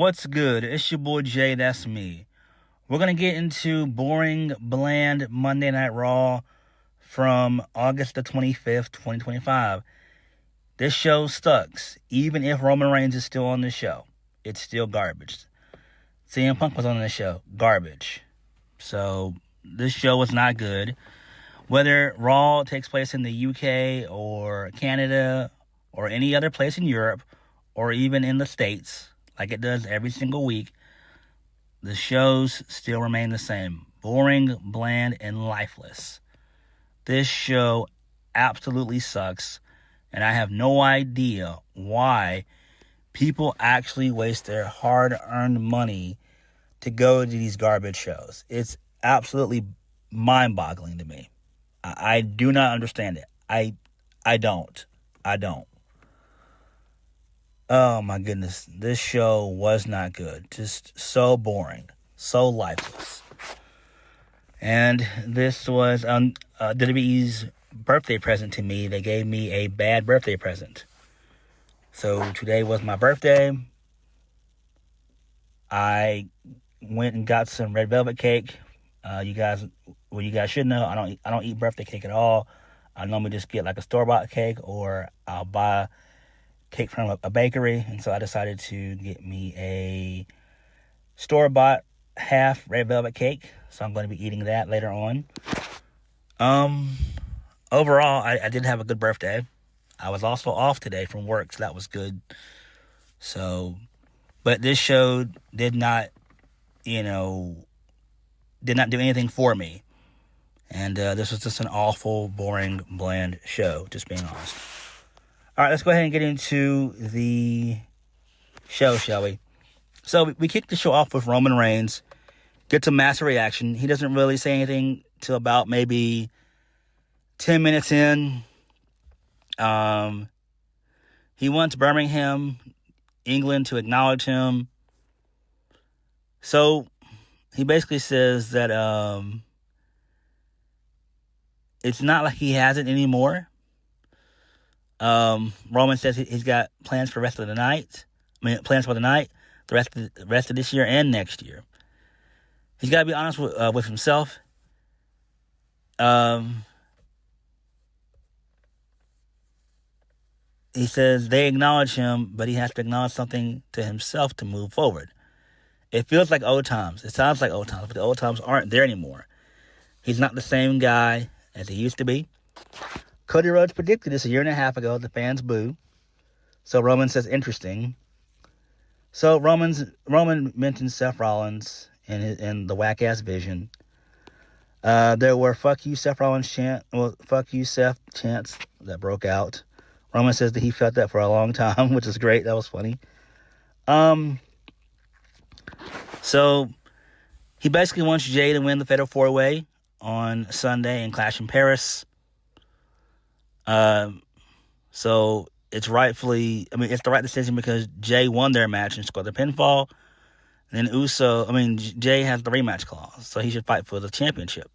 What's good? It's your boy Jay, that's me. We're going to get into boring, bland Monday Night Raw from August the 25th, 2025. This show sucks. Even if Roman Reigns is still on the show, it's still garbage. CM Punk was on the show, garbage. So, this show was not good. Whether Raw takes place in the UK or Canada or any other place in Europe or even in the States, like it does every single week, the shows still remain the same. Boring, bland, and lifeless. This show absolutely sucks, and I have no idea why people actually waste their hard-earned money to go to these garbage shows. It's absolutely mind-boggling to me. I do not understand it. I don't. Oh my goodness, this show was not good. Just so boring, so lifeless. And this was WWE's birthday present to me. They gave me a bad birthday present. So today was my birthday. I went and got some red velvet cake. You guys should know I don't eat birthday cake at all. I normally just get like a store-bought cake, or I'll buy cake from a bakery, and so I decided to get me a store-bought half red velvet cake, so I'm going to be eating that later on. Overall, I did have a good birthday. I was also off today from work, so that was good. So, but this show did not do anything for me, and this was just an awful, boring, bland show, just being honest. All right, let's go ahead and get into the show, shall we? So we kick the show off with Roman Reigns. Gets a massive reaction. He doesn't really say anything till about maybe 10 minutes in. He wants Birmingham, England, to acknowledge him. So he basically says that it's not like he has it anymore. Roman says he's got plans for the rest of the night. Plans for the night, the rest of this year and next year. He's got to be honest with himself. He says they acknowledge him, but he has to acknowledge something to himself to move forward. It feels like old times. It sounds like old times, but the old times aren't there anymore. He's not the same guy as he used to be. Cody Rhodes predicted this a year and a half ago. The fans boo. So Roman says, interesting. So Roman mentions Seth Rollins in the whack-ass vision. There were fuck you Seth chants that broke out. Roman says that he felt that for a long time, which is great. That was funny. So he basically wants Jey to win the Fatal 4-Way on Sunday and Clash in Paris. So it's the right decision because Jey won their match and scored the pinfall. And then Jey has the rematch clause, so he should fight for the championship.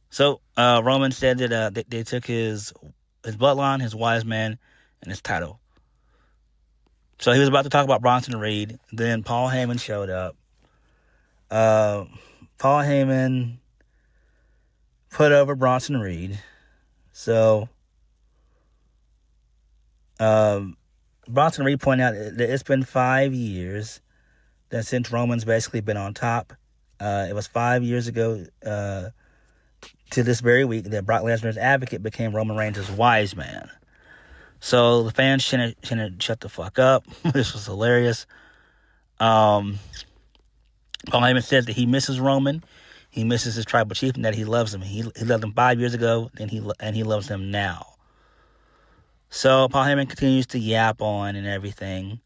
So Roman said that they took his bloodline, his wise man, and his title. So he was about to talk about Bronson Reed. Then Paul Heyman showed up. Paul Heyman put over Bronson Reed. So Bronson Reed pointed out that it's been 5 years that since Roman's basically been on top. It was 5 years ago to this very week that Brock Lesnar's advocate became Roman Reigns' wise man. So the fans shouldn't shut the fuck up. This was hilarious. Paul Heyman says that he misses Roman. He misses his tribal chief and that he loves him. He loved him 5 years ago, and he loves him now. So Paul Heyman continues to yap on and everything.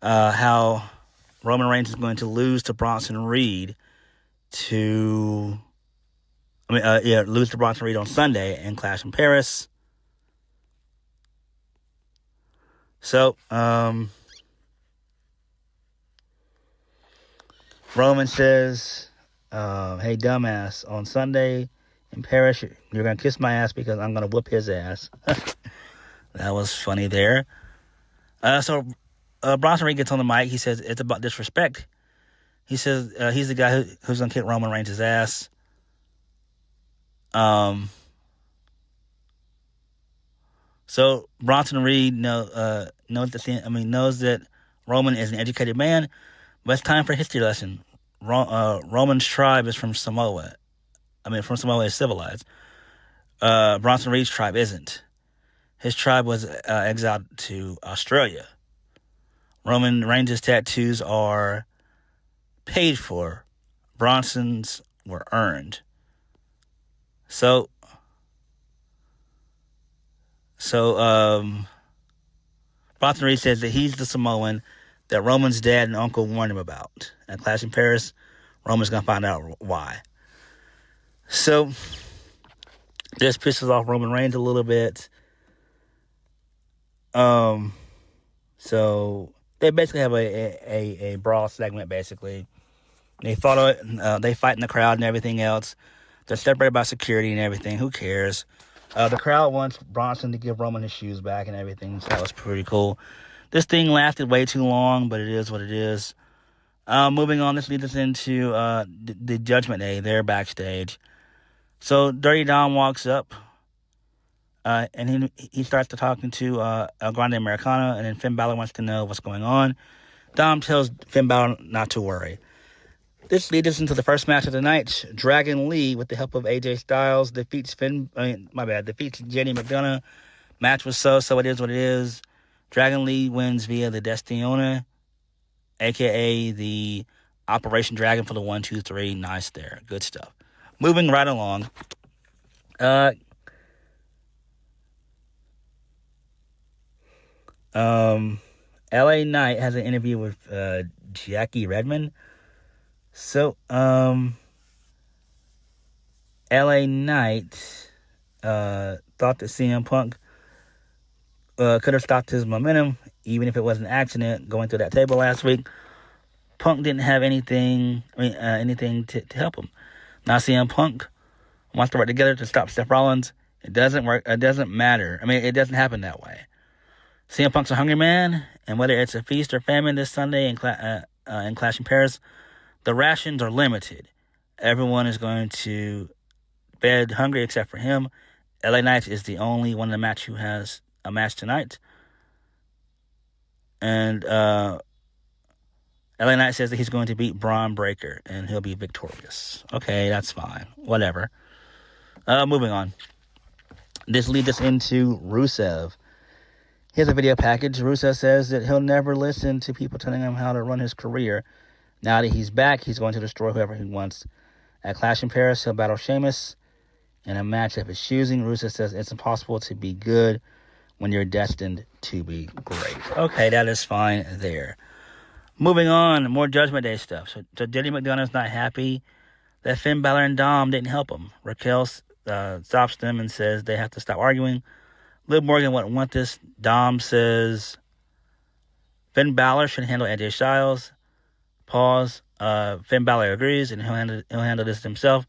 How Roman Reigns is going to lose to Bronson Reed lose to Bronson Reed on Sunday and Clash in Paris. So, Roman says, hey, dumbass, on Sunday in Paris, you're going to kiss my ass because I'm going to whoop his ass. That was funny there. So Bronson Reed gets on the mic. He says it's about disrespect. He says he's the guy who's going to kick Roman Reigns' ass. So Bronson Reed knows that Roman is an educated man, but it's time for a history lesson. Roman's tribe is from Samoa. From Samoa is civilized. Bronson Reed's tribe isn't. His tribe was exiled to Australia. Roman Reigns' tattoos are paid for. Bronson's were earned. So Bronson Reed says that he's the Samoan that Roman's dad and uncle warned him about. At Clash in Paris, Roman's going to find out why. So this pisses off Roman Reigns a little bit. So they basically have a brawl segment, basically. They fight in the crowd and everything else. They're separated by security and everything. Who cares? The crowd wants Bronson to give Roman his shoes back and everything, so that was pretty cool. This thing lasted way too long, but it is what it is. Moving on, this leads us into the Judgment Day. They're backstage. So Dirty Dom walks up, and he starts to talking to El Grande Americano, and then Finn Balor wants to know what's going on. Dom tells Finn Balor not to worry. This leads us into the first match of the night. Dragon Lee, with the help of AJ Styles, defeats Jenny McDonough. Match was so it is what it is. Dragon Lee wins via the Destiona, a.k.a. the Operation Dragon for the 1, 2, 3. Nice there. Good stuff. Moving right along. LA Knight has an interview with Jackie Redmond. So, LA Knight thought that CM Punk could have stopped his momentum, even if it was an accident going through that table last week. Punk didn't have anything to help him. Now CM Punk wants to work together to stop Seth Rollins. It doesn't work. It doesn't matter. It doesn't happen that way. CM Punk's a hungry man, and whether it's a feast or famine this Sunday in Clash in Paris, the rations are limited. Everyone is going to bed hungry except for him. LA Knight is the only one in the match who has a match tonight. And LA Knight says that he's going to beat Braun Breaker, and he'll be victorious. Okay, that's fine. Whatever. Moving on. This leads us into Rusev. Here's a video package. Rusev says that he'll never listen to people telling him how to run his career. Now that he's back, he's going to destroy whoever he wants. At Clash in Paris, he'll battle Sheamus in a match of his choosing. Rusev says it's impossible to be good when you're destined to be great. Okay, that is fine there. Moving on, more Judgment Day stuff. So Jenny McDonough's not happy that Finn Balor and Dom didn't help him. Raquel stops them and says they have to stop arguing. Liv Morgan wouldn't want this. Dom says Finn Balor should handle AJ Styles. Pause. Finn Balor agrees, and he'll handle this himself.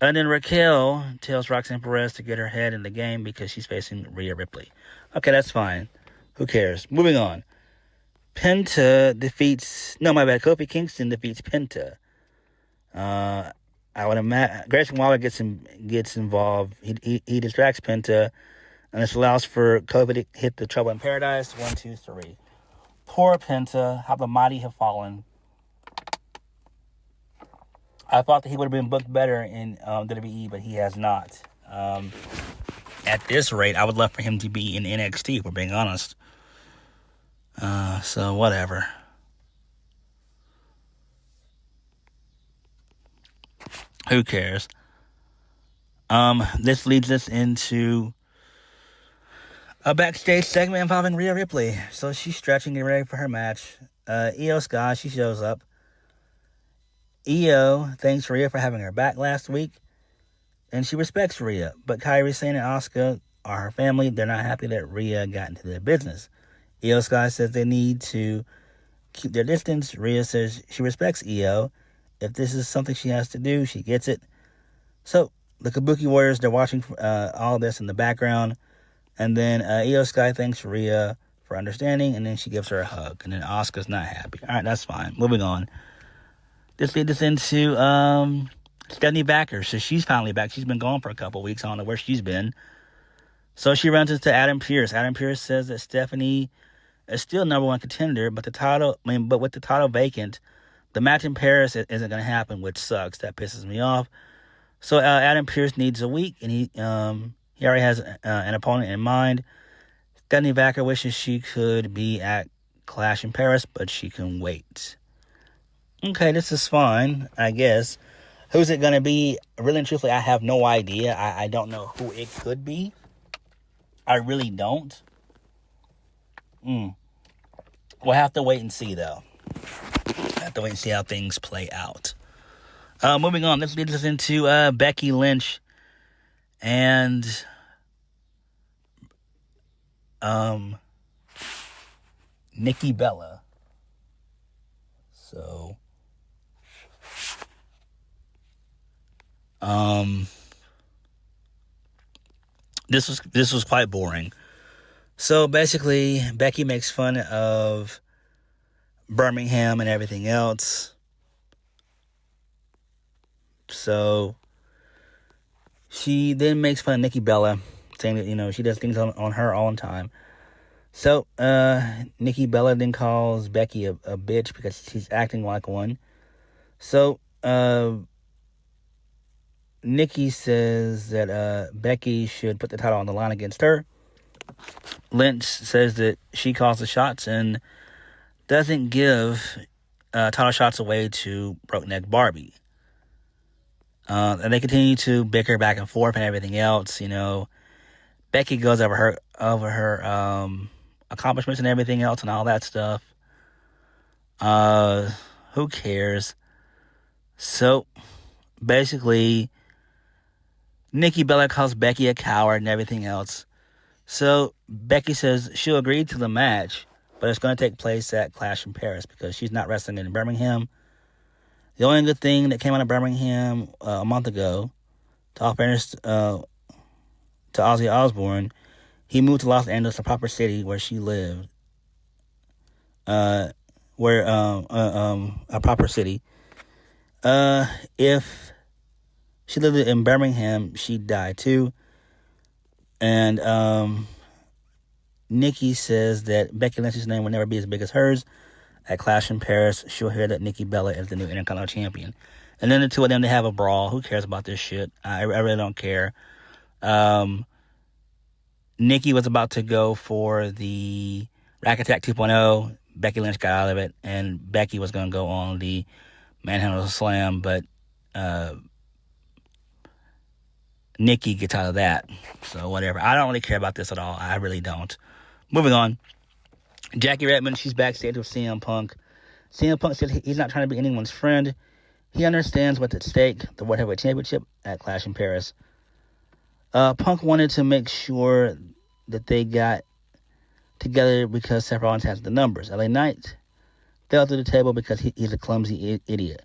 And then Raquel tells Roxanne Perez to get her head in the game because she's facing Rhea Ripley. Okay, that's fine. Who cares? Moving on. Kofi Kingston defeats Penta. I would imagine Grayson Waller gets involved. He distracts Penta, and this allows for Kofi to hit the Trouble in Paradise. 1, 2, 3. Poor Penta, how the mighty have fallen. I thought that he would have been booked better in WWE, but he has not. At this rate, I would love for him to be in NXT, if we're being honest. So, whatever. Who cares? This leads us into a backstage segment involving Rhea Ripley. So she's stretching, getting ready for her match. Io Sky, she shows up. Io thanks Rhea for having her back last week, and she respects Rhea. But Kairi Sane and Asuka are her family. They're not happy that Rhea got into their business. Io Sky says they need to keep their distance. Rhea says she respects Io. If this is something she has to do, she gets it. So the Kabuki Warriors, they're watching all this in the background. And then Io Sky thanks Rhea for understanding, and then she gives her a hug, and then Asuka's not happy. All right, that's fine. Moving on. This leads us into Stephanie Backer. So she's finally back. She's been gone for a couple weeks. I don't know where she's been. So she runs into Adam Pearce. Adam Pearce says that Stephanie is still number one contender, but with the title vacant, the match in Paris isn't going to happen, which sucks. That pisses me off. So Adam Pearce needs a week, and he already has an opponent in mind. Stephanie Backer wishes she could be at Clash in Paris, but she can wait. Okay, this is fine, I guess. Who's it going to be? Really and truthfully, I have no idea. I don't know who it could be. I really don't. We'll have to wait and see, though. Have to wait and see how things play out. Moving on, this leads us into Becky Lynch and Nikki Bella. So, this was quite boring. So basically, Becky makes fun of Birmingham and everything else. So she then makes fun of Nikki Bella, saying that, she does things on her all the time. So Nikki Bella then calls Becky a bitch because she's acting like one. So Nikki says that Becky should put the title on the line against her. Lynch says that she calls the shots and doesn't give title shots away to Brokeneck Barbie. And they continue to bicker back and forth and everything else. Becky goes over her accomplishments and everything else and all that stuff. Who cares? So basically, Nikki Bella calls Becky a coward and everything else. So Becky says she'll agree to the match, but it's going to take place at Clash in Paris because she's not wrestling in Birmingham. The only good thing that came out of Birmingham a month ago, to all fairness to Ozzy Osbourne, he moved to Los Angeles, a proper city where she lived. A proper city. If she lived in Birmingham, she'd die too. And Nikki says that Becky Lynch's name will never be as big as hers. At Clash in Paris, she'll hear that Nikki Bella is the new Intercontinental Champion. And then the two of them, they have a brawl. Who cares about this shit? I really don't care. Nikki was about to go for the Rack Attack 2.0. Becky Lynch got out of it. And Becky was going to go on the Manhandle Slam. But Nikki gets out of that. So whatever. I don't really care about this at all. I really don't. Moving on. Jackie Redmond, she's backstage with CM Punk. CM Punk said he's not trying to be anyone's friend. He understands what's at stake, the World Heavyweight Championship at Clash in Paris. Punk wanted to make sure that they got together because Seth Rollins has the numbers. LA Knight fell through the table because he's a clumsy idiot.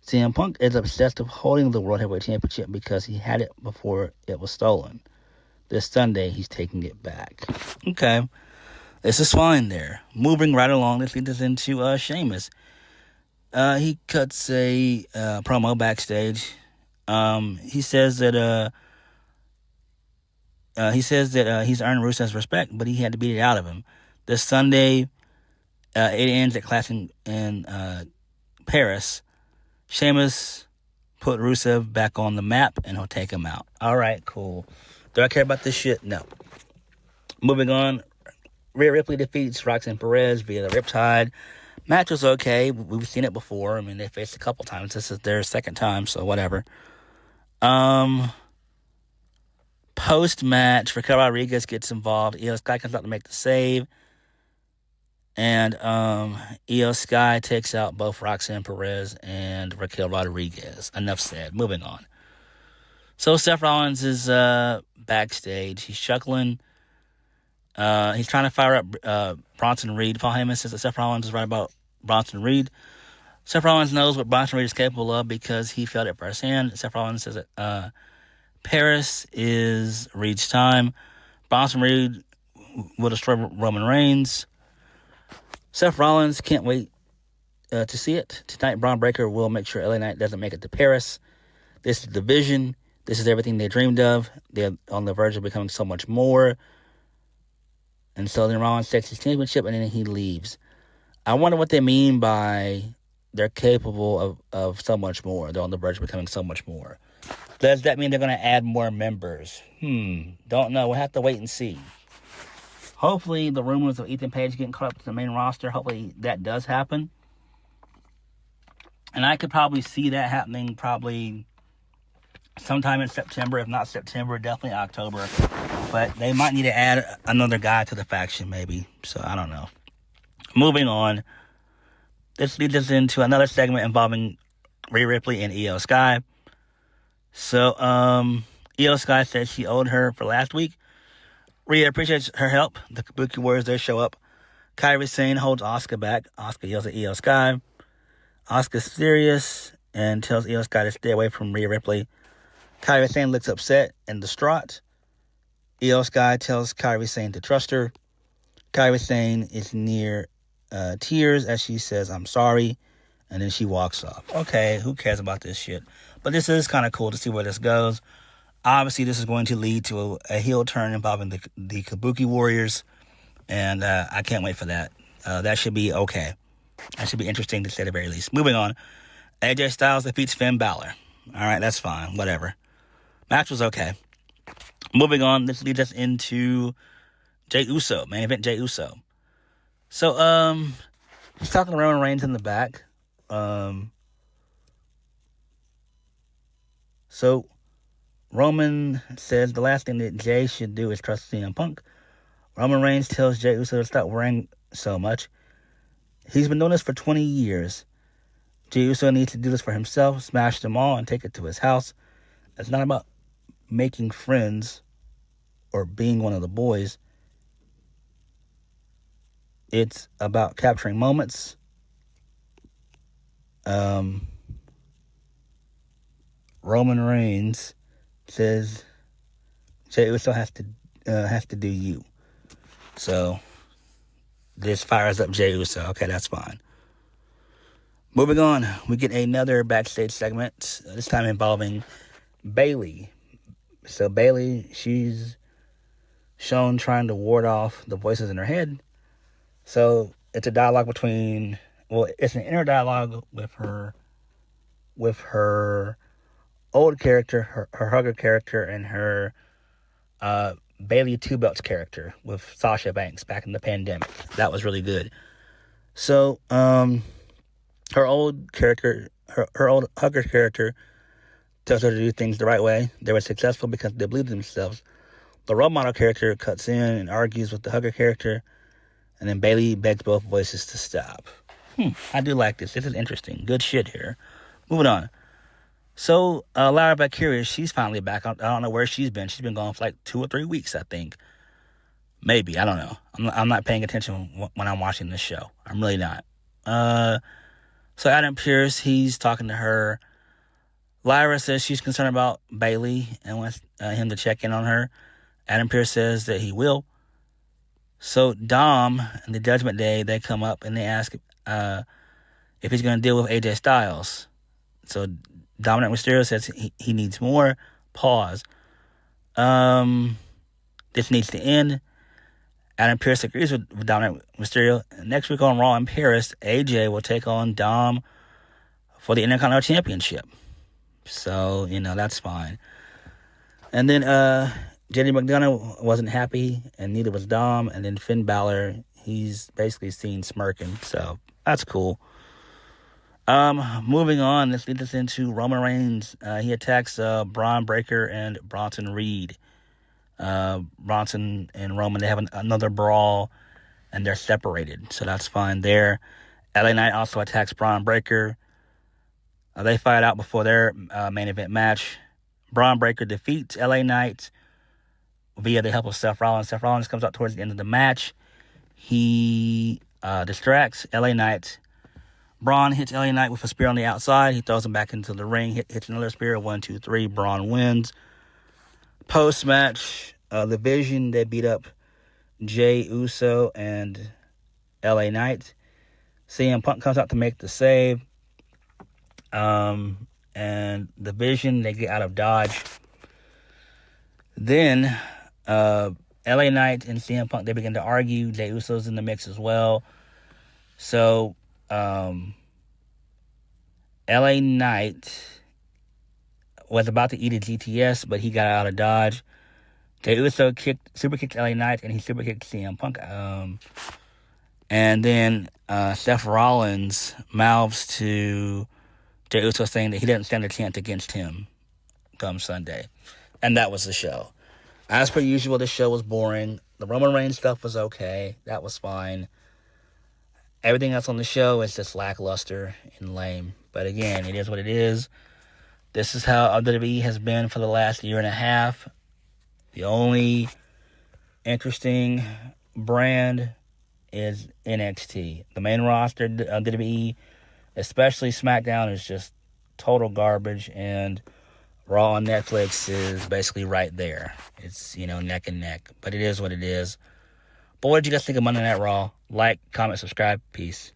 CM Punk is obsessed with holding the World Heavyweight Championship because he had it before it was stolen. This Sunday, he's taking it back. Okay. This is fine there. Moving right along, this leads us into Sheamus. He cuts a promo backstage. He says that he's earned Rusev's respect, but he had to beat it out of him. This Sunday, it ends at Clash in Paris. Sheamus put Rusev back on the map, and he'll take him out. All right, cool. Do I care about this shit? No. Moving on. Rhea Ripley defeats Roxanne Perez via the Riptide. Match was okay. We've seen it before. I mean, they faced a couple times. This is their second time, so whatever. Post-match, Raquel Rodriguez gets involved. Io Sky comes out to make the save. And Io Sky takes out both Roxanne Perez and Raquel Rodriguez. Enough said. Moving on. So Seth Rollins is backstage. He's chuckling. He's trying to fire up Bronson Reed. Paul Heyman says that Seth Rollins is right about Bronson Reed. Seth Rollins knows what Bronson Reed is capable of because he felt it firsthand. Seth Rollins says that Paris is Reed's time. Bronson Reed will destroy Roman Reigns. Seth Rollins can't wait to see it. Tonight, Braun Breaker will make sure LA Knight doesn't make it to Paris. This is the vision. This is everything they dreamed of. They're on the verge of becoming so much more. And so then Rollins takes his championship and then he leaves. I wonder what they mean by they're capable of so much more. They're on the verge of becoming so much more. Does that mean they're going to add more members? Don't know. We'll have to wait and see. Hopefully, the rumors of Ethan Page getting caught up to the main roster, hopefully that does happen. And I could probably see that happening probably sometime in September. If not September, definitely October. But they might need to add another guy to the faction, maybe. So, I don't know. Moving on. This leads us into another segment involving Rhea Ripley and Io Sky. So, Io Sky said she owed her for last week. Rhea appreciates her help. The Kabuki Warriors, they show up. Kairi Sane holds Asuka back. Asuka yells at Io Sky. Asuka's serious and tells Io Sky to stay away from Rhea Ripley. Kairi Sane looks upset and distraught. Io Sky tells Kairi Sane to trust her. Kairi Sane is near tears as she says, "I'm sorry," and then she walks off. Okay, who cares about this shit? But this is kind of cool to see where this goes. Obviously, this is going to lead to a heel turn involving the Kabuki Warriors, and I can't wait for that. That should be okay. That should be interesting to say the very least. Moving on, AJ Styles defeats Finn Balor. All right, that's fine. Whatever. Match was okay. Moving on, this leads us into Jey Uso, main event Jey Uso. So, he's talking to Roman Reigns in the back. So, Roman says the last thing that Jey should do is trust CM Punk. Roman Reigns tells Jey Uso to stop worrying so much. He's been doing this for 20 years. Jey Uso needs to do this for himself, smash them all, and take it to his house. It's not about making friends or being one of the boys. It's about capturing moments. Roman Reigns says Jey Uso has to do you. So this fires up Jey Uso. Okay, that's fine. Moving on, we get another backstage segment, this time involving Bayley. So Bayley, she's shown trying to ward off the voices in her head. So it's a dialogue between, it's an inner dialogue with her old character, her hugger character, and her Bayley Two Belts character with Sasha Banks back in the pandemic. That was really good. So, her old character, her old hugger character tells her to do things the right way. They were successful because they believed in themselves. The role model character cuts in and argues with the hugger character, and then Bayley begs both voices to stop. I do like this. This is interesting. Good shit here. Moving on. So, Lara Valkyria, she's finally back. I don't know where she's been. She's been gone for like 2 or 3 weeks, I think. Maybe. I don't know. I'm not paying attention when I'm watching this show. I'm really not. So Adam Pearce, he's talking to her. Lyra says she's concerned about Bayley and wants him to check in on her. Adam Pearce says that he will. So Dom and the Judgment Day, they come up and they ask if he's going to deal with AJ Styles. So Dominic Mysterio says he needs more. Pause. This needs to end. Adam Pearce agrees with Dominic Mysterio. Next week on Raw in Paris, AJ will take on Dom for the Intercontinental Championship. So, that's fine. And then JD McDonough wasn't happy, and neither was Dom. And then Finn Balor, he's basically seen smirking. So, that's cool. Moving on, this leads us into Roman Reigns. He attacks Braun Breaker and Bronson Reed. Bronson and Roman, they have another brawl, and they're separated, so that's fine there. LA Knight also attacks Braun Breaker. They fight out before their main event match. Braun Breaker defeats LA Knight via the help of Seth Rollins. Seth Rollins comes out towards the end of the match. He distracts LA Knight. Braun hits LA Knight with a spear on the outside. He throws him back into the ring, hits another spear. 1, 2, 3. Braun wins. Post-match, the Vision, they beat up Jey Uso and LA Knight. CM Punk comes out to make the save. And the Vision, they get out of Dodge. Then, LA Knight and CM Punk, they begin to argue. Jey Uso's in the mix as well. So, LA Knight was about to eat a GTS, but he got out of Dodge. Jey Uso super kicked LA Knight, and he super kicked CM Punk. And then Seth Rollins mouths to Jey Uso saying that he didn't stand a chance against him come Sunday. And that was the show. As per usual, the show was boring. The Roman Reigns stuff was okay. That was fine. Everything else on the show is just lackluster and lame. But again, it is what it is. This is how WWE has been for the last year and a half. The only interesting brand is NXT. The main roster of WWE, especially SmackDown, is just total garbage, and Raw on Netflix is basically right there. It's, neck and neck. But it is what it is. But what did you guys think of Monday Night Raw? Like, comment, subscribe. Peace.